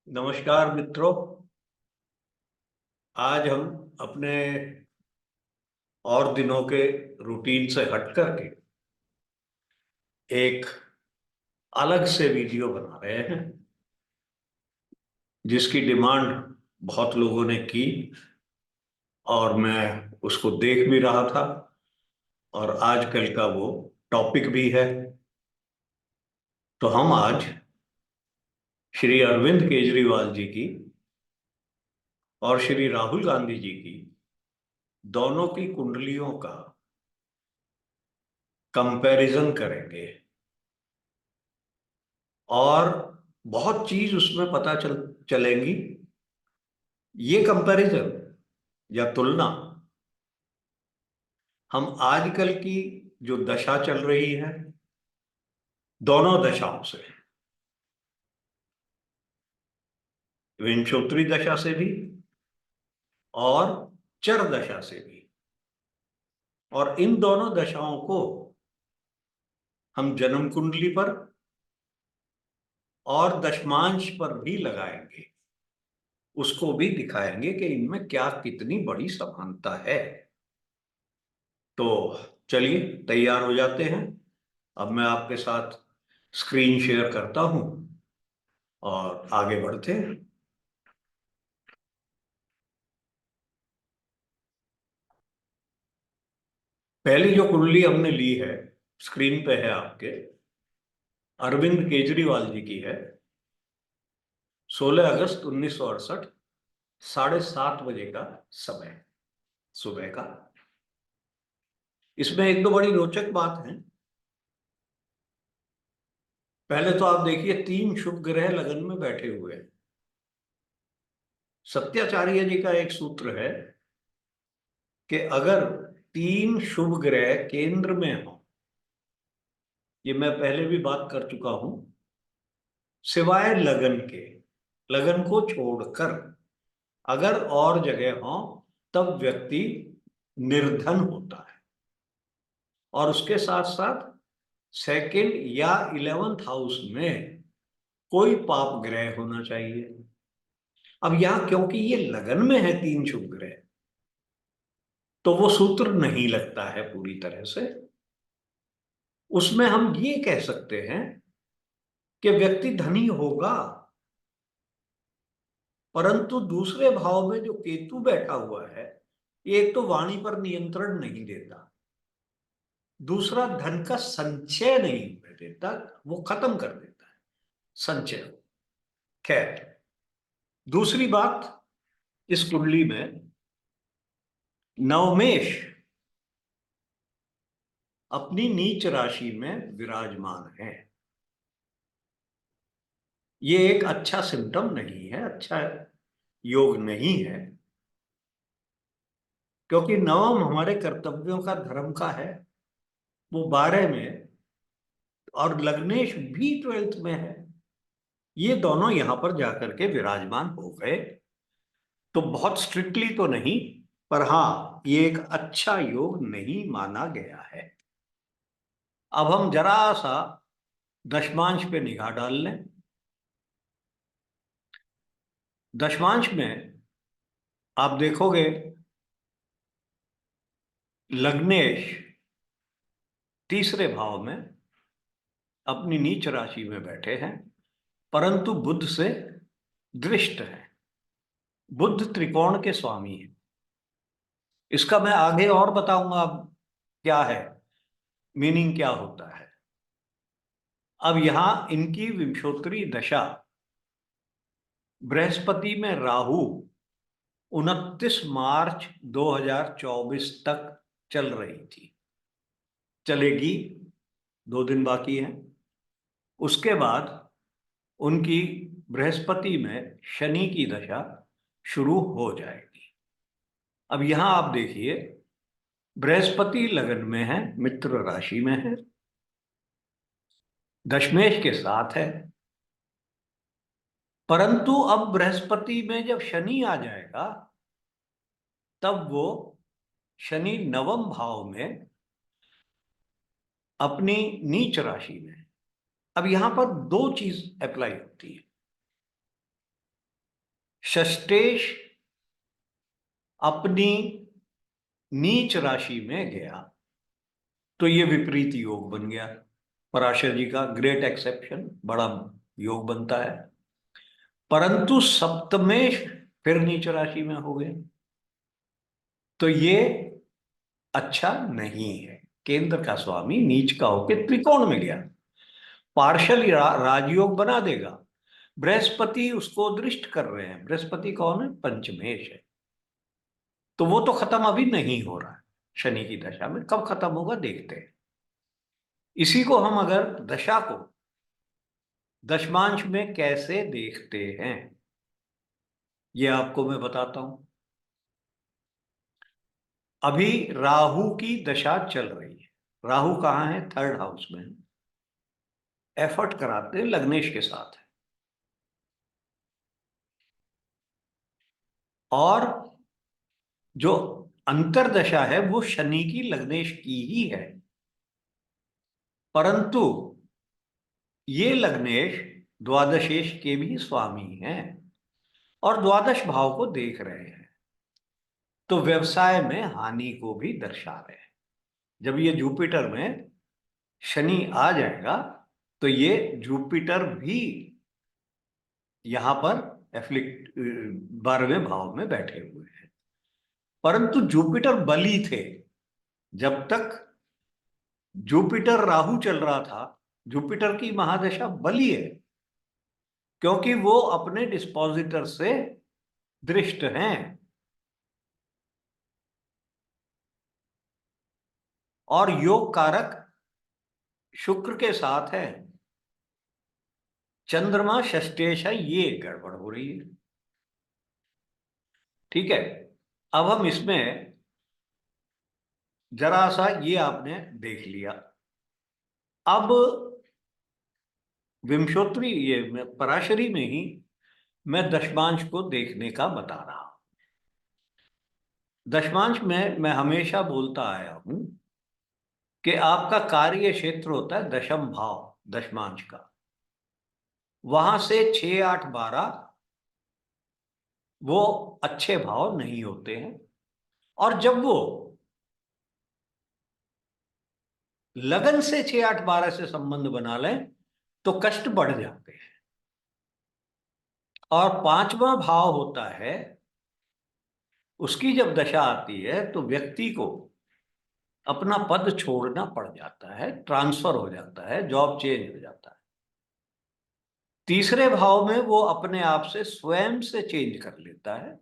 नमस्कार मित्रों। आज हम अपने और दिनों के रूटीन से हट करके एक अलग से वीडियो बना रहे हैं जिसकी डिमांड बहुत लोगों ने की और मैं उसको देख भी रहा था और आजकल का वो टॉपिक भी है। तो हम आज श्री अरविंद केजरीवाल जी की और श्री राहुल गांधी जी की दोनों की कुंडलियों का कंपैरिजन करेंगे और बहुत चीज उसमें पता चलेंगी। ये कंपैरिजन या तुलना हम आजकल की जो दशा चल रही है दोनों दशाओं से, विंशोत्तरी दशा से भी और चर दशा से भी, और इन दोनों दशाओं को हम जन्म कुंडली पर और दशमांश पर भी लगाएंगे। उसको भी दिखाएंगे कि इनमें क्या कितनी बड़ी समानता है। तो चलिए तैयार हो जाते हैं। अब मैं आपके साथ स्क्रीन शेयर करता हूं और आगे बढ़ते हैं। पहली जो कुंडली हमने ली है स्क्रीन पे है आपके, अरविंद केजरीवाल जी की है। 16 अगस्त 1968, 7:30 बजे का समय, सुबह का। इसमें एक दो बड़ी रोचक बात है। पहले तो आप देखिए, 3 शुभ ग्रह लगन में बैठे हुए हैं। सत्याचार्य जी का एक सूत्र है कि अगर 3 शुभ ग्रह केंद्र में हो, ये मैं पहले भी बात कर चुका हूं, सिवाय लगन के, लगन को छोड़कर अगर और जगह हो, तब व्यक्ति निर्धन होता है। और उसके साथ साथ सेकंड या 11th हाउस में कोई पाप ग्रह होना चाहिए। अब यहां क्योंकि ये लगन में है 3 शुभ ग्रह, तो वो सूत्र नहीं लगता है पूरी तरह से। उसमें हम ये कह सकते हैं कि व्यक्ति धनी होगा, परंतु दूसरे भाव में जो केतु बैठा हुआ है, एक तो वाणी पर नियंत्रण नहीं देता, दूसरा धन का संचय नहीं होने देता, वो खत्म कर देता है संचय। खैर, दूसरी बात, इस कुंडली में नवमेश अपनी नीच राशि में विराजमान है। ये एक अच्छा सिम्टम नहीं है, अच्छा योग नहीं है, क्योंकि नवम हमारे कर्तव्यों का, धर्म का है। वो 12 में, और लग्नेश भी 12th में है। ये दोनों यहां पर जाकर के विराजमान हो गए, तो बहुत स्ट्रिक्टली तो नहीं, पर हाँ, ये एक अच्छा योग नहीं माना गया है। अब हम जरा सा दशमांश पे निगाह डाल लें। दशमांश में आप देखोगे लग्नेश तीसरे भाव में अपनी नीच राशि में बैठे हैं, परंतु बुध से दृष्ट है। बुध त्रिकोण के स्वामी है। इसका मैं आगे और बताऊंगा अब क्या है, मीनिंग क्या होता है। अब यहां इनकी विंशोत्तरी दशा बृहस्पति में राहु 29 मार्च 2024 तक चल रही थी, चलेगी। 2 दिन बाकी हैं। उसके बाद उनकी बृहस्पति में शनि की दशा शुरू हो जाएगी। अब यहां आप देखिए, बृहस्पति लगन में है, मित्र राशि में है, दशमेश के साथ है। परंतु अब बृहस्पति में जब शनि आ जाएगा, तब वो शनि नवम भाव में अपनी नीच राशि में। अब यहां पर दो चीज अप्लाई होती है। षष्ठेश अपनी नीच राशि में गया तो ये विपरीत योग बन गया। पराशर जी का ग्रेट एक्सेप्शन, बड़ा योग बनता है। परंतु सप्तमेश फिर नीच राशि में हो गए तो ये अच्छा नहीं है। केंद्र का स्वामी नीच का होकर त्रिकोण में गया, पार्शल राजयोग बना देगा। बृहस्पति उसको दृष्ट कर रहे हैं। बृहस्पति कौन है? पंचमेश है। तो वो तो खत्म अभी नहीं हो रहा है शनि की दशा में, कब खत्म होगा देखते हैं। इसी को हम अगर दशा को दशमांश में कैसे देखते हैं ये आपको मैं बताता हूं। अभी राहु की दशा चल रही है। राहु कहाँ है? थर्ड हाउस में। एफर्ट कराते हैं लग्नेश के साथ है। और जो अंतरदशा है वो शनि की लग्नेश की ही है। परंतु ये लग्नेश द्वादशेश के भी स्वामी हैं और द्वादश भाव को देख रहे हैं, तो व्यवसाय में हानि को भी दर्शा रहे हैं। जब ये जुपिटर में शनि आ जाएगा तो ये जुपिटर भी यहां पर एफ्लिक्ट 12वें भाव में बैठे हुए हैं। परंतु जुपिटर बली थे जब तक जुपिटर राहु चल रहा था। जुपिटर की महादशा बली है क्योंकि वो अपने डिस्पोजिटर से दृष्ट हैं। और योग कारक शुक्र के साथ है। चंद्रमा षष्ठेश है, ये गड़बड़ हो रही है। ठीक है, अब हम इसमें जरा सा ये आपने देख लिया। अब विंशोत्तरी ये पराशरी में ही मैं दशमांश को देखने का बता रहा हूं। दशमांश में मैं हमेशा बोलता आया हूं कि आपका कार्य क्षेत्र होता है दशम भाव दशमांश का। वहां से 6, 8, 12 वो अच्छे भाव नहीं होते हैं। और जब वो लगन से 6, 8, 12 से संबंध बना लें तो कष्ट बढ़ जाते हैं। और पांचवा भाव होता है, उसकी जब दशा आती है तो व्यक्ति को अपना पद छोड़ना पड़ जाता है, ट्रांसफर हो जाता है, जॉब चेंज हो जाता है। तीसरे भाव में वो अपने आप से स्वयं से चेंज कर लेता है।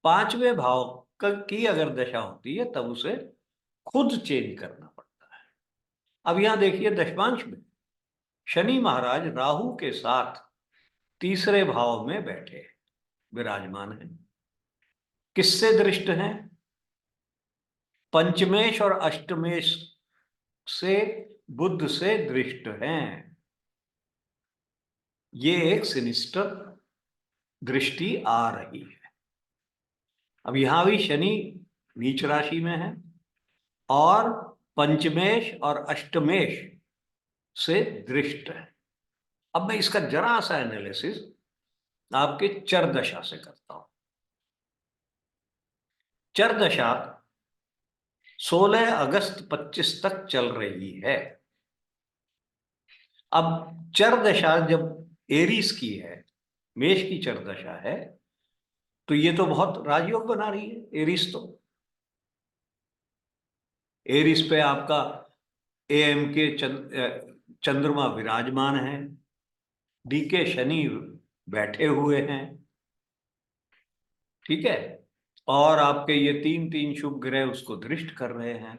पांचवें भाव की अगर दशा होती है तब उसे खुद चेंज करना पड़ता है। अब यहां देखिए दशमांश में शनि महाराज राहु के साथ तीसरे भाव में बैठे विराजमान हैं। किससे दृष्ट हैं? पंचमेश और अष्टमेश से बुध से दृष्ट हैं। ये एक सिनिस्टर दृष्टि आ रही है। अब यहां भी शनि नीच राशि में है और पंचमेश और अष्टमेश से दृष्ट है। अब मैं इसका जरा सा एनालिसिस आपके चर दशा से करता हूं। चर दशा 16 अगस्त 25 तक चल रही है। अब चर दशा जब एरीज की है, मेष की चर दशा है, तो ये तो बहुत राजयोग बना रही है एरीज। तो एरीज पे आपका एएम के चंद्रमा विराजमान है, डी के शनि बैठे हुए हैं। ठीक है, और आपके ये तीन तीन शुभ ग्रह उसको दृष्ट कर रहे हैं।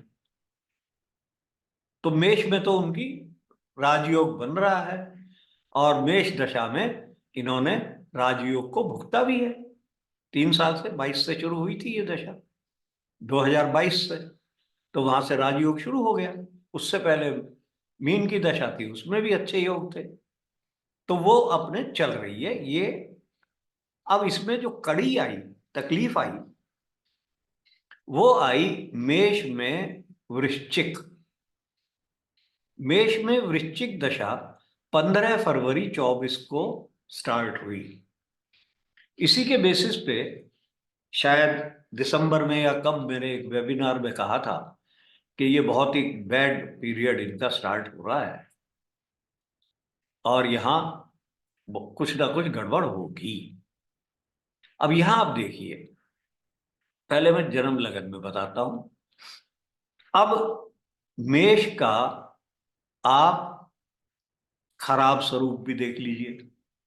तो मेष में तो उनकी राजयोग बन रहा है और मेष दशा में इन्होंने राजयोग को भुगता भी है। 3 साल से 22 से शुरू हुई थी ये दशा, 2022 से तो वहां से राजयोग शुरू हो गया। उससे पहले मीन की दशा थी, उसमें भी अच्छे योग थे। तो वो अपने चल रही है ये। अब इसमें जो कड़ी आई, तकलीफ आई, वो आई मेष में वृश्चिक। मेष में वृश्चिक दशा 15 फरवरी 24 को स्टार्ट हुई। इसी के बेसिस पे शायद दिसंबर में या कब मेरे एक वेबिनार में कहा था कि ये बहुत ही बैड पीरियड इनका स्टार्ट हो रहा है और यहाँ कुछ ना कुछ गड़बड़ होगी। अब यहां आप देखिए, पहले मैं जन्म लगन में बताता हूं। अब मेष का आप खराब स्वरूप भी देख लीजिए,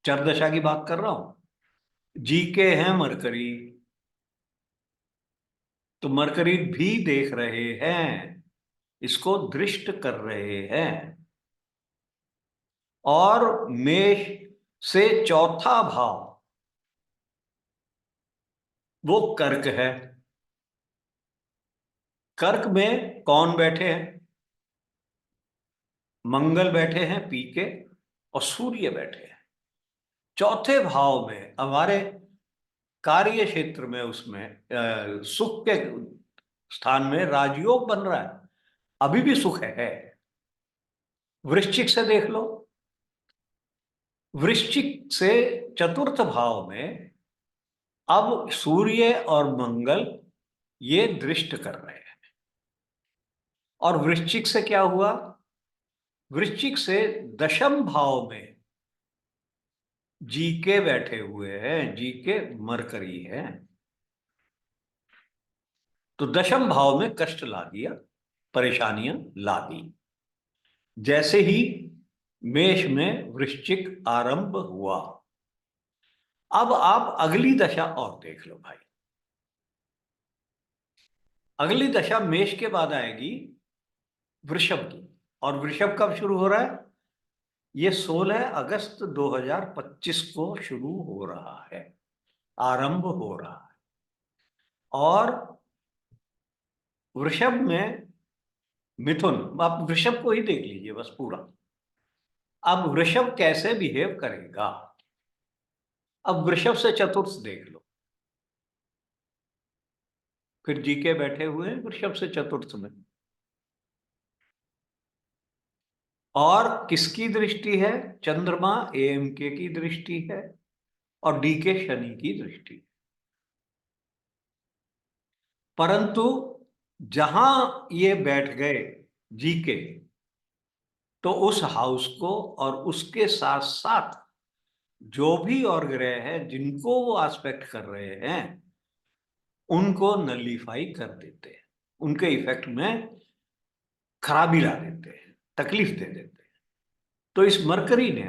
चरदशा की बात कर रहा हूं। जी के हैं मरकरी, तो मरकरी भी देख रहे हैं, इसको दृष्ट कर रहे हैं। और मेष से चौथा भाव वो कर्क है। कर्क में कौन बैठे हैं? मंगल बैठे हैं पी के, और सूर्य बैठे हैं चौथे भाव में हमारे कार्य क्षेत्र में, उसमें सुख के स्थान में राजयोग बन रहा है। अभी भी सुख है। वृश्चिक से देख लो, वृश्चिक से चतुर्थ भाव में अब सूर्य और मंगल ये दृष्ट कर रहे हैं। और वृश्चिक से क्या हुआ? वृश्चिक से दशम भाव में जी के बैठे हुए हैं, जी के मरकरी हैं, तो दशम भाव में कष्ट ला दिया, परेशानियां ला दी। जैसे ही मेष में वृश्चिक आरंभ हुआ, अब आप अगली दशा और देख लो भाई। अगली दशा मेष के बाद आएगी वृषभ की। और वृषभ कब शुरू हो रहा है? ये 16 अगस्त 2025 को शुरू हो रहा है, आरंभ हो रहा है। और वृषभ में मिथुन, आप वृषभ को ही देख लीजिए बस पूरा। अब वृषभ कैसे बिहेव करेगा? अब वृषभ से चतुर्थ देख लो, फिर जी के बैठे हुए हैं वृषभ से चतुर्थ में। और किसकी दृष्टि है? चंद्रमा एम के की दृष्टि है, और डी के शनि की दृष्टि। परंतु जहां ये बैठ गए जी के, तो उस हाउस को और उसके साथ साथ जो भी और ग्रह हैं जिनको वो आस्पेक्ट कर रहे हैं, उनको नलीफाई कर देते हैं, उनके इफेक्ट में खराबी ला देते हैं, तकलीफ दे देते हैं। तो इस मरकरी ने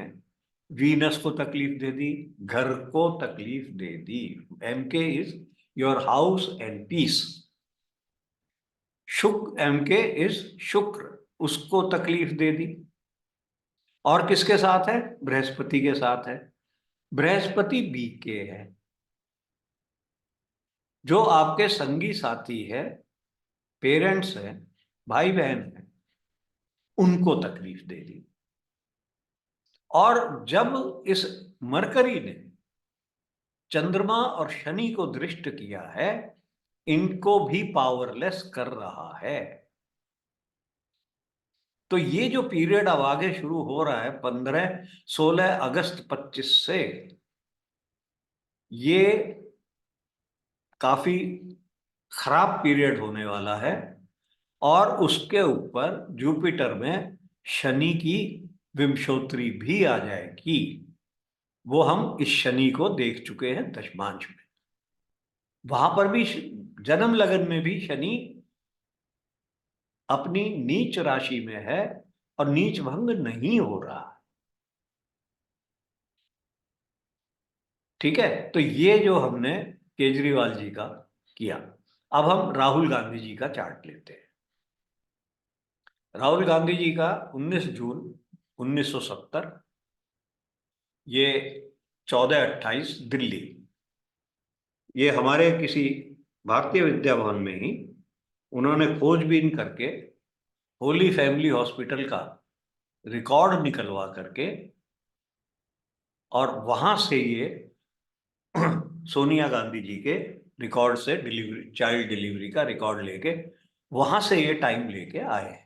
वीनस को तकलीफ दे दी, घर को तकलीफ दे दी। M K is your house and peace. शुक्र, एम के इज शुक्र, उसको तकलीफ दे दी। और किसके साथ है? बृहस्पति के साथ है। बृहस्पति बी के है, जो आपके संगी साथी है, पेरेंट्स हैं, भाई बहन हैं, उनको तकलीफ दे दी। और जब इस मरकरी ने चंद्रमा और शनि को दृष्ट किया है, इनको भी पावरलेस कर रहा है। तो ये जो पीरियड अब आगे शुरू हो रहा है 16 अगस्त 25 से, ये काफी खराब पीरियड होने वाला है। और उसके ऊपर जुपिटर में शनि की विंशोत्तरी भी आ जाएगी। वो हम इस शनि को देख चुके हैं दशमांश में। वहां पर भी जन्म लगन में भी शनि अपनी नीच राशि में है और नीच भंग नहीं हो रहा। ठीक है, तो ये जो हमने केजरीवाल जी का किया। अब हम राहुल गांधी जी का चार्ट लेते हैं। राहुल गांधी जी का 19 जून 1970, ये 14:28 दिल्ली, ये हमारे किसी भारतीय विद्या भवन में ही उन्होंने खोजबीन करके होली फैमिली हॉस्पिटल का रिकॉर्ड निकलवा करके, और वहां से ये सोनिया गांधी जी के रिकॉर्ड से डिलीवरी, चाइल्ड डिलीवरी का रिकॉर्ड लेके वहां से ये टाइम लेके आए हैं।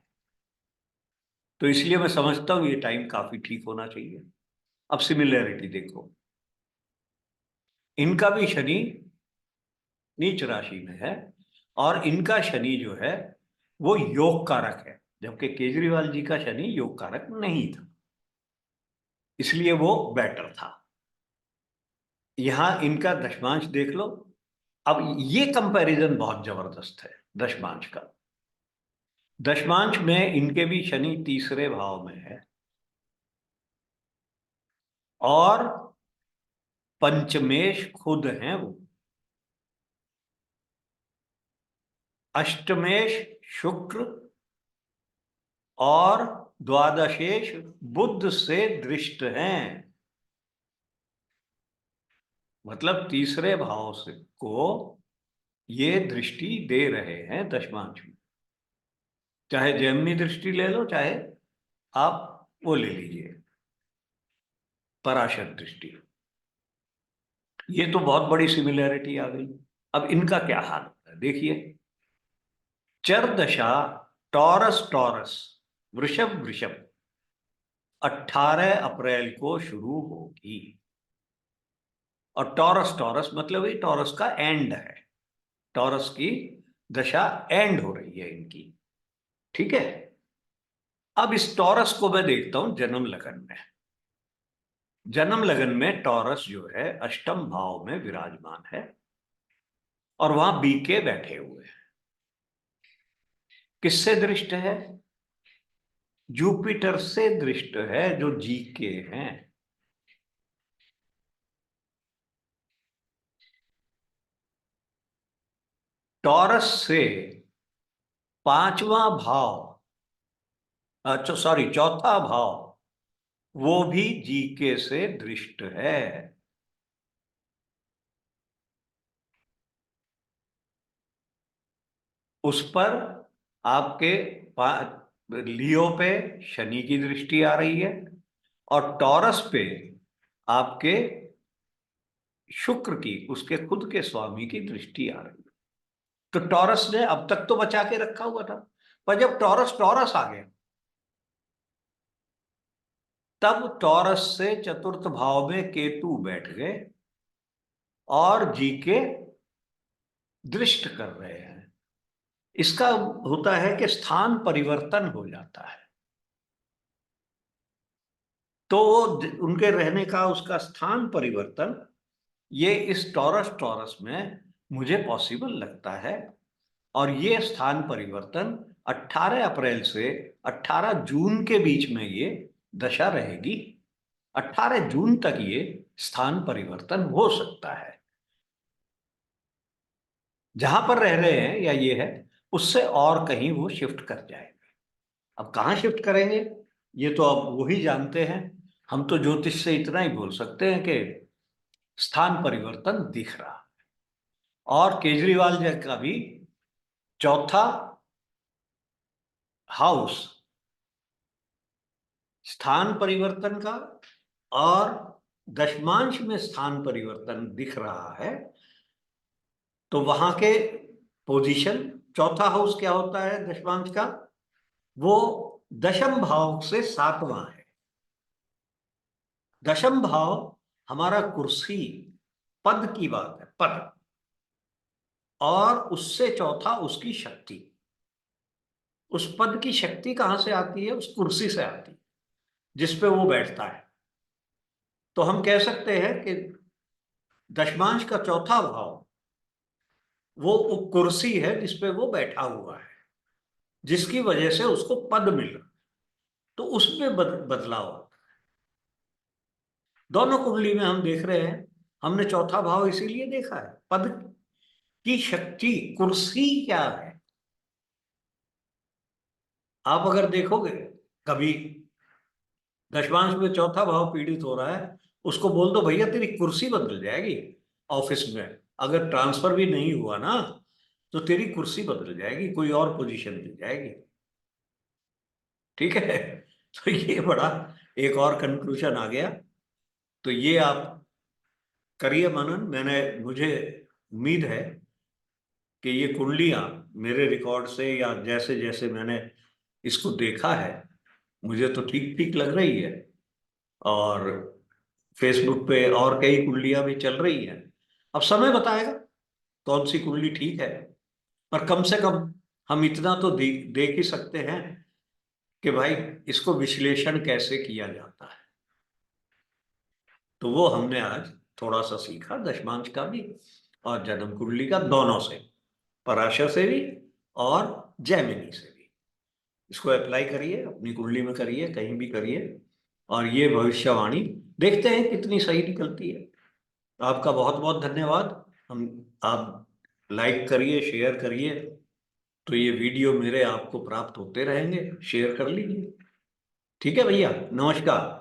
तो इसलिए मैं समझता हूं ये टाइम काफी ठीक होना चाहिए। अब सिमिलैरिटी देखो, इनका भी शनि नीच राशि में है, और इनका शनि जो है वो योग कारक है, जबकि केजरीवाल जी का शनि योग कारक नहीं था, इसलिए वो बेटर था। यहां इनका दशमांश देख लो। अब ये कंपैरिजन बहुत जबरदस्त है दशमांश का। दशमांश में इनके भी शनि तीसरे भाव में है, और पंचमेश खुद हैं वो। अष्टमेश शुक्र और द्वादशेश बुध से दृष्ट हैं। मतलब तीसरे भाव से को ये दृष्टि दे रहे हैं दशमांश में। चाहे जेमिनी दृष्टि ले लो, चाहे आप वो ले लीजिए पराशर दृष्टि। ये तो बहुत बड़ी सिमिलैरिटी आ गई। अब इनका क्या हाल होता है देखिए। चर दशा टॉरस टॉरस, वृषभ वृषभ, 18 अप्रैल को शुरू होगी। और टॉरस टॉरस मतलब ये टॉरस का एंड है। टॉरस की दशा एंड हो रही है इनकी। ठीक है। अब इस टॉरस को मैं देखता हूं जन्म लगन में। जन्म लगन में टॉरस जो है अष्टम भाव में विराजमान है, और वहां बीके बैठे हुए हैं। किससे दृष्ट है? जुपिटर से दृष्ट है, जो जीके हैं। टॉरस से पांचवा भाव, अच्छा सॉरी, चौथा भाव, वो भी जीके से दृष्ट है। उस पर आपके लियो पे शनि की दृष्टि आ रही है, और टॉरस पे आपके शुक्र की, उसके खुद के स्वामी की दृष्टि आ रही है। तो टॉरस ने अब तक तो बचा के रखा हुआ था, पर जब टॉरस टॉरस आ गया, तब टॉरस से चतुर्थ भाव में केतु बैठ गए और जी के दृष्ट कर रहे हैं। इसका होता है कि स्थान परिवर्तन हो जाता है। तो उनके रहने का उसका स्थान परिवर्तन, ये इस टॉरस टॉरस में मुझे पॉसिबल लगता है। और ये स्थान परिवर्तन 18 अप्रैल से 18 जून के बीच में ये दशा रहेगी। 18 जून तक ये स्थान परिवर्तन हो सकता है। जहां पर रह रहे हैं या ये है, उससे और कहीं वो शिफ्ट कर जाएंगे। अब कहाँ शिफ्ट करेंगे ये तो अब वही जानते हैं। हम तो ज्योतिष से इतना ही बोल सकते हैं कि स्थान परिवर्तन दिख रहा। और केजरीवाल जी का भी चौथा हाउस स्थान परिवर्तन का और दशमांश में स्थान परिवर्तन दिख रहा है। तो वहां के पोजीशन, चौथा हाउस क्या होता है दशमांश का? वो दशम भाव से सातवां है। दशम भाव हमारा कुर्सी, पद की बात है, पद। और उससे चौथा उसकी शक्ति। उस पद की शक्ति कहां से आती है? उस कुर्सी से आती है जिसपे वो बैठता है। तो हम कह सकते हैं कि दशमांश का चौथा भाव वो कुर्सी है जिसपे वो बैठा हुआ है, जिसकी वजह से उसको पद मिल रहा। तो उसमें बदलाव। दोनों कुंडली में हम देख रहे हैं। हमने चौथा भाव इसीलिए देखा है, पद की शक्ति, कुर्सी क्या है। आप अगर देखोगे कभी दशमांश में चौथा भाव पीड़ित हो रहा है, उसको बोल दो भैया तेरी कुर्सी बदल जाएगी ऑफिस में। अगर ट्रांसफर भी नहीं हुआ ना, तो तेरी कुर्सी बदल जाएगी, कोई और पोजीशन मिल जाएगी। ठीक है। तो ये बड़ा एक और कंक्लूजन आ गया। तो ये आप करिए मनन। मुझे उम्मीद है कि ये कुंडलियां मेरे रिकॉर्ड से या जैसे जैसे मैंने इसको देखा है, मुझे तो ठीक ठीक लग रही है। और फेसबुक पे और कई कुंडलियां भी चल रही हैं। अब समय बताएगा कौन सी कुंडली ठीक है, पर कम से कम हम इतना तो देख ही सकते हैं कि भाई इसको विश्लेषण कैसे किया जाता है। तो वो हमने आज थोड़ा सा सीखा, दशमांश का भी और जन्म कुंडली का, दोनों से, पराशर से भी और जैमिनी से भी। इसको अप्लाई करिए, अपनी कुंडली में करिए, कहीं भी करिए, और ये भविष्यवाणी देखते हैं कितनी सही निकलती है। आपका बहुत बहुत धन्यवाद। हम आप लाइक करिए, शेयर करिए, तो ये वीडियो मेरे आपको प्राप्त होते रहेंगे। शेयर कर लीजिए। ठीक है भैया, नमस्कार।